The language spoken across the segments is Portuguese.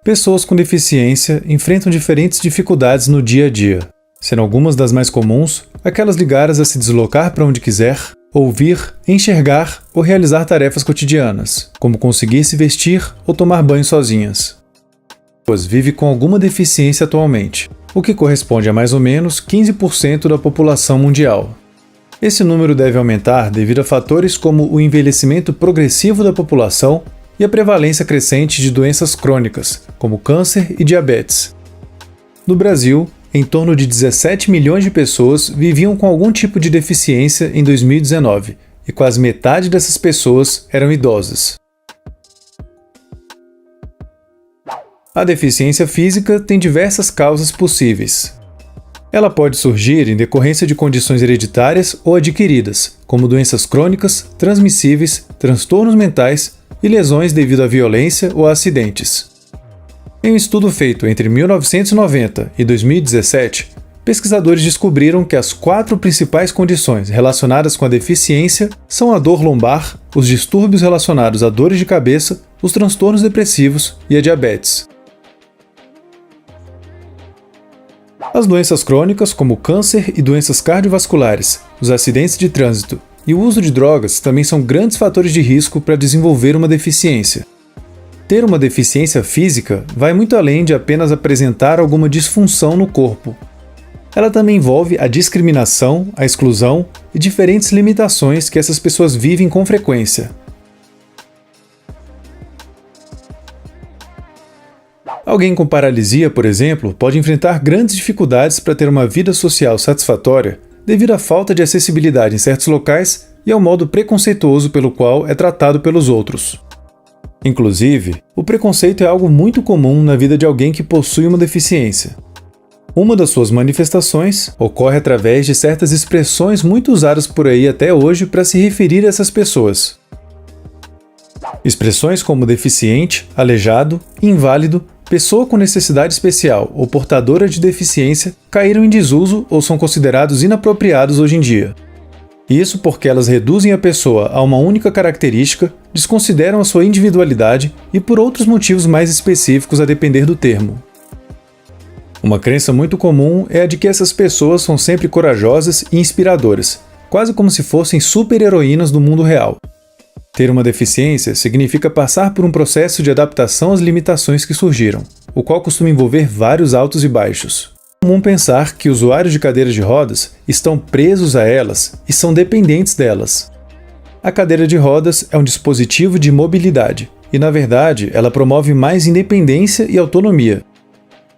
Pessoas com deficiência enfrentam diferentes dificuldades no dia a dia, sendo algumas das mais comuns aquelas ligadas a se deslocar para onde quiser, ouvir, enxergar ou realizar tarefas cotidianas, como conseguir se vestir ou tomar banho sozinhas. Pessoas vivem com alguma deficiência atualmente, o que corresponde a mais ou menos 15% da população mundial. Esse número deve aumentar devido a fatores como o envelhecimento progressivo da população e a prevalência crescente de doenças crônicas, como câncer e diabetes. No Brasil, em torno de 17 milhões de pessoas viviam com algum tipo de deficiência em 2019, e quase metade dessas pessoas eram idosas. A deficiência física tem diversas causas possíveis. Ela pode surgir em decorrência de condições hereditárias ou adquiridas, como doenças crônicas, transmissíveis, transtornos mentais e lesões devido à violência ou a acidentes. Em um estudo feito entre 1990 e 2017, pesquisadores descobriram que as 4 principais condições relacionadas com a deficiência são a dor lombar, os distúrbios relacionados a dores de cabeça, os transtornos depressivos e a diabetes. As doenças crônicas, como o câncer e doenças cardiovasculares, os acidentes de trânsito e o uso de drogas também são grandes fatores de risco para desenvolver uma deficiência. Ter uma deficiência física vai muito além de apenas apresentar alguma disfunção no corpo. Ela também envolve a discriminação, a exclusão e diferentes limitações que essas pessoas vivem com frequência. Alguém com paralisia, por exemplo, pode enfrentar grandes dificuldades para ter uma vida social satisfatória devido à falta de acessibilidade em certos locais e ao modo preconceituoso pelo qual é tratado pelos outros. Inclusive, o preconceito é algo muito comum na vida de alguém que possui uma deficiência. Uma das suas manifestações ocorre através de certas expressões muito usadas por aí até hoje para se referir a essas pessoas. Expressões como deficiente, aleijado, inválido, pessoa com necessidade especial ou portadora de deficiência caíram em desuso ou são considerados inapropriados hoje em dia. Isso porque elas reduzem a pessoa a uma única característica, desconsideram a sua individualidade e por outros motivos mais específicos a depender do termo. Uma crença muito comum é a de que essas pessoas são sempre corajosas e inspiradoras, quase como se fossem super-heroínas do mundo real. Ter uma deficiência significa passar por um processo de adaptação às limitações que surgiram, o qual costuma envolver vários altos e baixos. É comum pensar que usuários de cadeiras de rodas estão presos a elas e são dependentes delas. A cadeira de rodas é um dispositivo de mobilidade e, na verdade, ela promove mais independência e autonomia.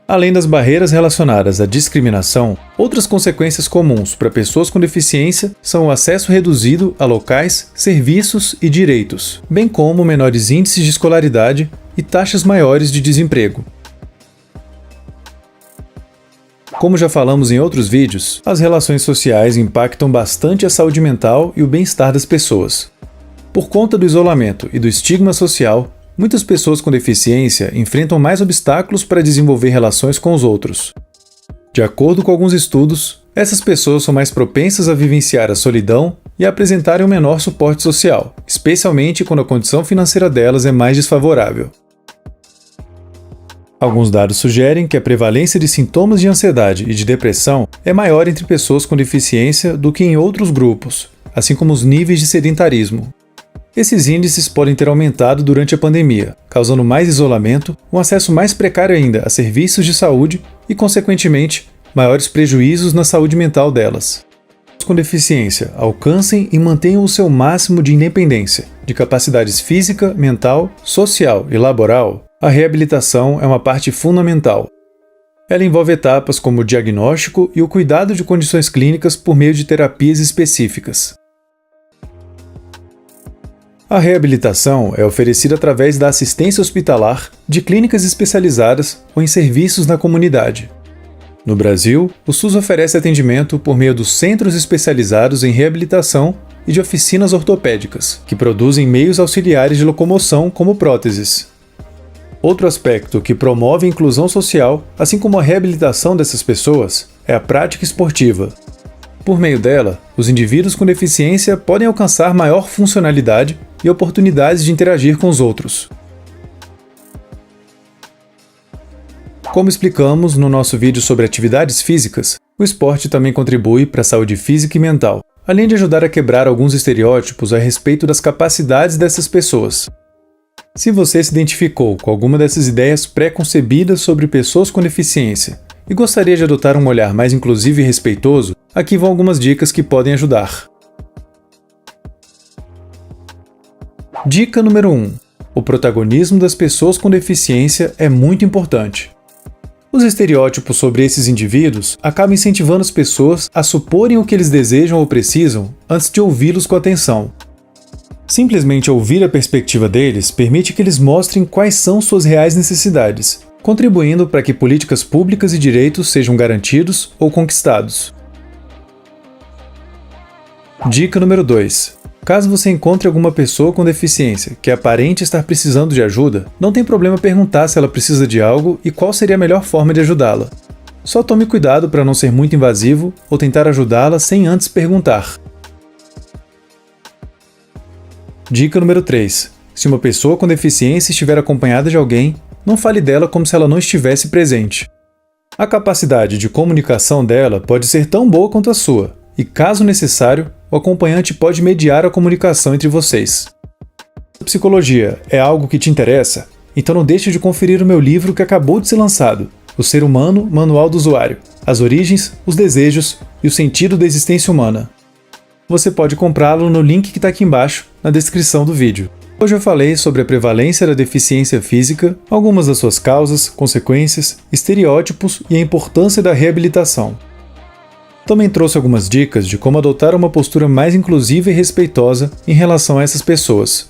Além das barreiras relacionadas à discriminação, outras consequências comuns para pessoas com deficiência são o acesso reduzido a locais, serviços e direitos, bem como menores índices de escolaridade e taxas maiores de desemprego. Como já falamos em outros vídeos, as relações sociais impactam bastante a saúde mental e o bem-estar das pessoas. Por conta do isolamento e do estigma social, muitas pessoas com deficiência enfrentam mais obstáculos para desenvolver relações com os outros. De acordo com alguns estudos, essas pessoas são mais propensas a vivenciar a solidão e a apresentarem um menor suporte social, especialmente quando a condição financeira delas é mais desfavorável. Alguns dados sugerem que a prevalência de sintomas de ansiedade e de depressão é maior entre pessoas com deficiência do que em outros grupos, assim como os níveis de sedentarismo. Esses índices podem ter aumentado durante a pandemia, causando mais isolamento, um acesso mais precário ainda a serviços de saúde e, consequentemente, maiores prejuízos na saúde mental delas. Pessoas com deficiência alcancem e mantenham o seu máximo de independência, de capacidades física, mental, social e laboral. A reabilitação é uma parte fundamental. Ela envolve etapas como o diagnóstico e o cuidado de condições clínicas por meio de terapias específicas. A reabilitação é oferecida através da assistência hospitalar, de clínicas especializadas ou em serviços na comunidade. No Brasil, o SUS oferece atendimento por meio dos centros especializados em reabilitação e de oficinas ortopédicas, que produzem meios auxiliares de locomoção como próteses. Outro aspecto que promove a inclusão social, assim como a reabilitação dessas pessoas, é a prática esportiva. Por meio dela, os indivíduos com deficiência podem alcançar maior funcionalidade e oportunidades de interagir com os outros. Como explicamos no nosso vídeo sobre atividades físicas, o esporte também contribui para a saúde física e mental, além de ajudar a quebrar alguns estereótipos a respeito das capacidades dessas pessoas. Se você se identificou com alguma dessas ideias pré-concebidas sobre pessoas com deficiência e gostaria de adotar um olhar mais inclusivo e respeitoso, aqui vão algumas dicas que podem ajudar. Dica número 1. O protagonismo das pessoas com deficiência é muito importante. Os estereótipos sobre esses indivíduos acabam incentivando as pessoas a suporem o que eles desejam ou precisam antes de ouvi-los com atenção. Simplesmente ouvir a perspectiva deles permite que eles mostrem quais são suas reais necessidades, contribuindo para que políticas públicas e direitos sejam garantidos ou conquistados. Dica número 2. Caso você encontre alguma pessoa com deficiência que aparente estar precisando de ajuda, não tem problema perguntar se ela precisa de algo e qual seria a melhor forma de ajudá-la. Só tome cuidado para não ser muito invasivo ou tentar ajudá-la sem antes perguntar. Dica número 3. Se uma pessoa com deficiência estiver acompanhada de alguém, não fale dela como se ela não estivesse presente. A capacidade de comunicação dela pode ser tão boa quanto a sua, e caso necessário, o acompanhante pode mediar a comunicação entre vocês. Psicologia é algo que te interessa? Então não deixe de conferir o meu livro que acabou de ser lançado, O Ser Humano, Manual do Usuário, as origens, os desejos e o sentido da existência humana. Você pode comprá-lo no link que está aqui embaixo, na descrição do vídeo. Hoje eu falei sobre a prevalência da deficiência física, algumas das suas causas, consequências, estereótipos e a importância da reabilitação. Também trouxe algumas dicas de como adotar uma postura mais inclusiva e respeitosa em relação a essas pessoas.